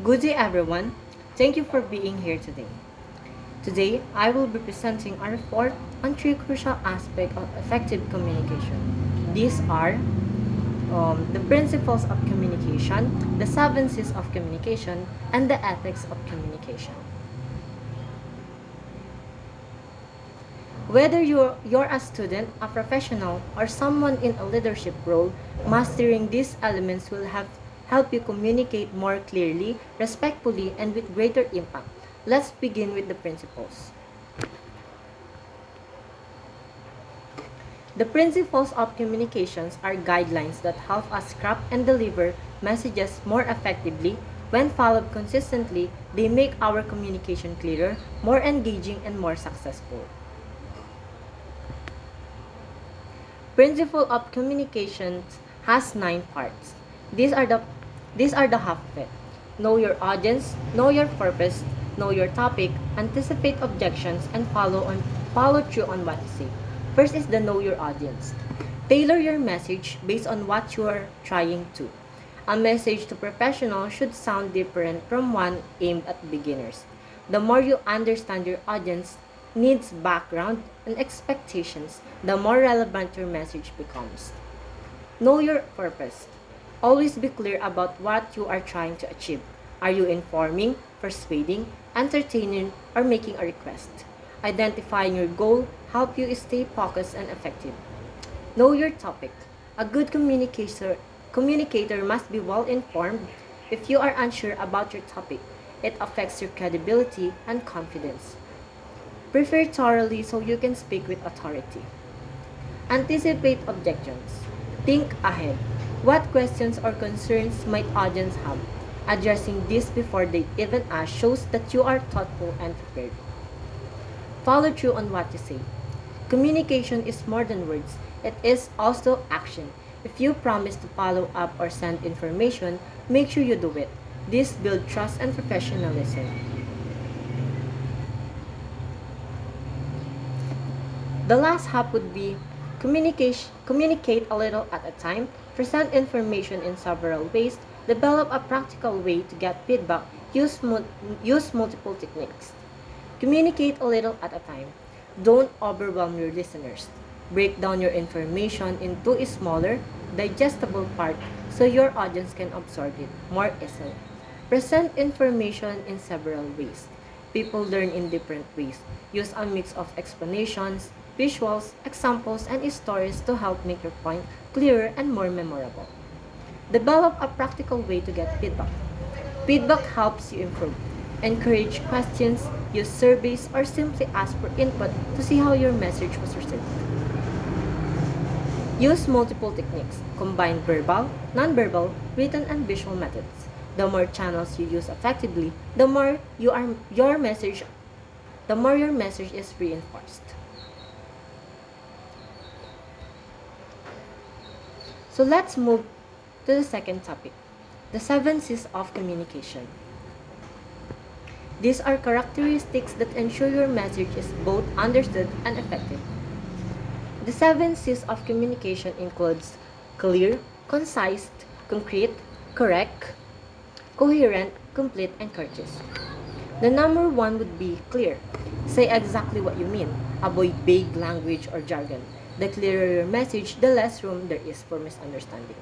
Good day, everyone. Thank you for being here today. Today, I will be presenting a report on three crucial aspects of effective communication. These are the principles of communication, the seven C's of communication, and the ethics of communication. Whether you're a student, a professional, or someone in a leadership role, mastering these elements will help you communicate more clearly, respectfully, and with greater impact. Let's begin with the principles. The principles of communications are guidelines that help us craft and deliver messages more effectively. When followed consistently, they make our communication clearer, more engaging, and more successful. Principle of communications has 9 parts. These are the half of it. Know your audience, know your purpose, know your topic, anticipate objections, and follow through on what you say. First is the know your audience. Tailor your message based on what you are trying to. A message to professionals should sound different from one aimed at beginners. The more you understand your audience needs, background, and expectations, the more relevant your message becomes. Know your purpose. Always be clear about what you are trying to achieve. Are you informing, persuading, entertaining, or making a request? Identifying your goal helps you stay focused and effective. Know your topic. A good communicator must be well informed. If you are unsure about your topic, it affects your credibility and confidence. Prepare thoroughly so you can speak with authority. Anticipate objections. Think ahead. What questions or concerns might audience have? Addressing this before they even ask shows that you are thoughtful and prepared. Follow through on what you say. Communication is more than words. It is also action. If you promise to follow up or send information, make sure you do it. This builds trust and professionalism. The last half would be communicate a little at a time, present information in several ways, develop a practical way to get feedback, use multiple techniques. Communicate a little at a time. Don't overwhelm your listeners. Break down your information into a smaller, digestible part so your audience can absorb it more easily. Present information in several ways. People learn in different ways. Use a mix of explanations, visuals, examples, and stories to help make your point clearer and more memorable. Develop a practical way to get feedback. Feedback helps you improve. Encourage questions, use surveys, or simply ask for input to see how your message was received. Use multiple techniques. Combine verbal, nonverbal, written, and visual methods. The more channels you use effectively, the more your message is reinforced. So let's move to the second topic, the seven C's of communication. These are characteristics that ensure your message is both understood and effective. The seven C's of communication includes clear, concise, concrete, correct, coherent, complete, and courteous. The number one would be clear. Say exactly what you mean. Avoid vague language or jargon. The clearer your message, the less room there is for misunderstanding.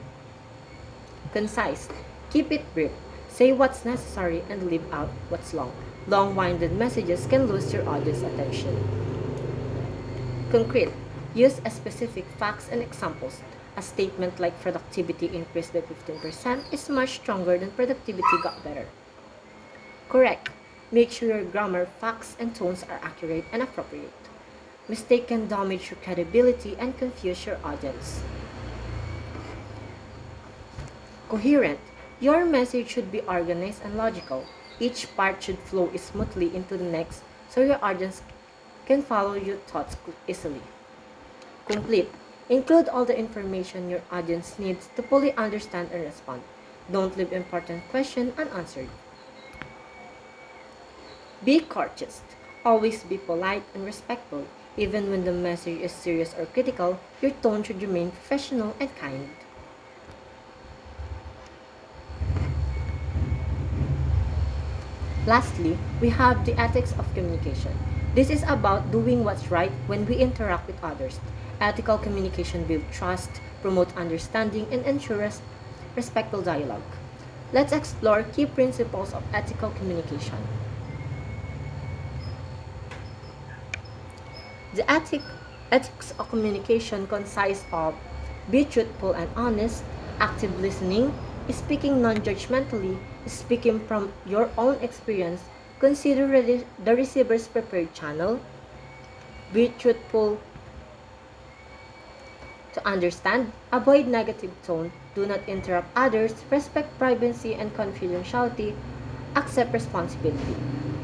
Concise. Keep it brief. Say what's necessary and leave out what's long. Long-winded messages can lose your audience attention. Concrete. Use specific facts and examples. A statement like productivity increased by 15% is much stronger than productivity got better. Correct. Make sure your grammar, facts, and tones are accurate and appropriate. Mistake can damage your credibility and confuse your audience. Coherent. Your message should be organized and logical. Each part should flow smoothly into the next so your audience can follow your thoughts easily. Complete. Include all the information your audience needs to fully understand and respond. Don't leave important questions unanswered. Be courteous. Always be polite and respectful. Even when the message is serious or critical, your tone should remain professional and kind. Lastly, we have the ethics of communication. This is about doing what's right when we interact with others. Ethical communication builds trust, promotes understanding, and ensures respectful dialogue. Let's explore key principles of ethical communication. The ethics of communication consists of be truthful and honest, active listening, speaking non-judgmentally, speaking from your own experience, consider the receiver's prepared channel, be truthful to understand, avoid negative tone, do not interrupt others, respect privacy and confidentiality, accept responsibility.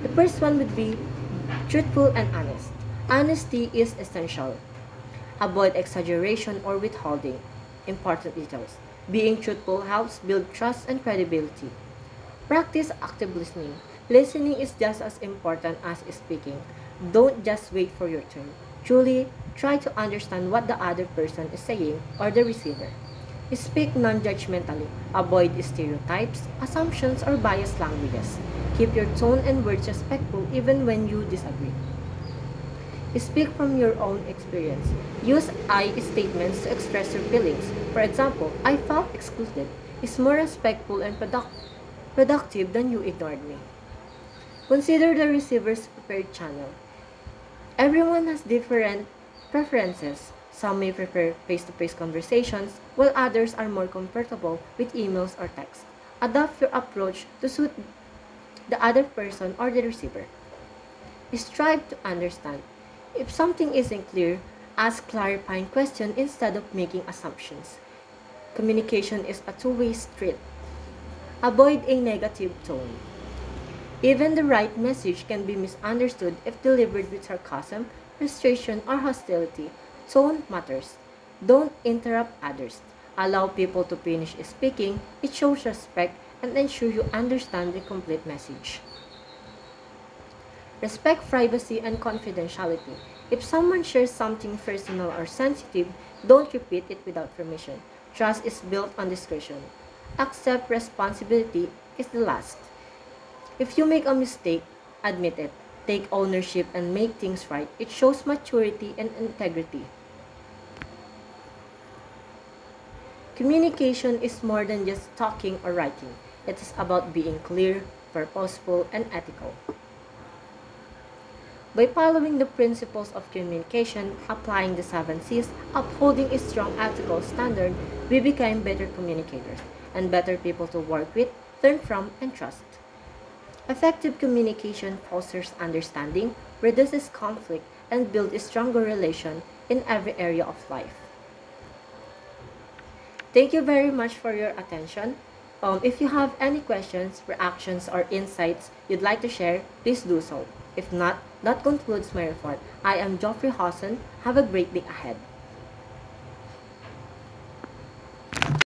The first one would be truthful and honest. Honesty is essential. Avoid exaggeration or withholding important details. Being truthful helps build trust and credibility. Practice active listening. Listening is just as important as speaking. Don't just wait for your turn. Truly, try to understand what the other person is saying or the receiver. Speak non-judgmentally. Avoid stereotypes, assumptions, or biased languages. Keep your tone and words respectful even when you disagree. Speak from your own experience. Use I statements to express your feelings. For example, I felt excluded is more respectful and productive than you ignored me. Consider the receiver's prepared channel. Everyone has different preferences. Some may prefer face-to-face conversations, while others are more comfortable with emails or text. Adapt your approach to suit the other person or the receiver. Strive to understand. If something isn't clear, ask clarifying questions instead of making assumptions. Communication is a two-way street. Avoid a negative tone. Even the right message can be misunderstood if delivered with sarcasm, frustration, or hostility. Tone matters. Don't interrupt others. Allow people to finish speaking. It shows respect and ensure you understand the complete message. Respect privacy and confidentiality. If someone shares something personal or sensitive, don't repeat it without permission. Trust is built on discretion. Accept responsibility is the last. If you make a mistake, admit it. Take ownership and make things right. It shows maturity and integrity. Communication is more than just talking or writing. It is about being clear, purposeful, and ethical. By following the principles of communication, applying the 7 C's, upholding a strong ethical standard, we become better communicators and better people to work with, learn from, and trust. Effective communication fosters understanding, reduces conflict, and builds a stronger relation in every area of life. Thank you very much for your attention. If you have any questions, reactions, or insights you'd like to share, please do so. If not, that concludes my report. I am Geoffrey Hawson. Have a great day ahead.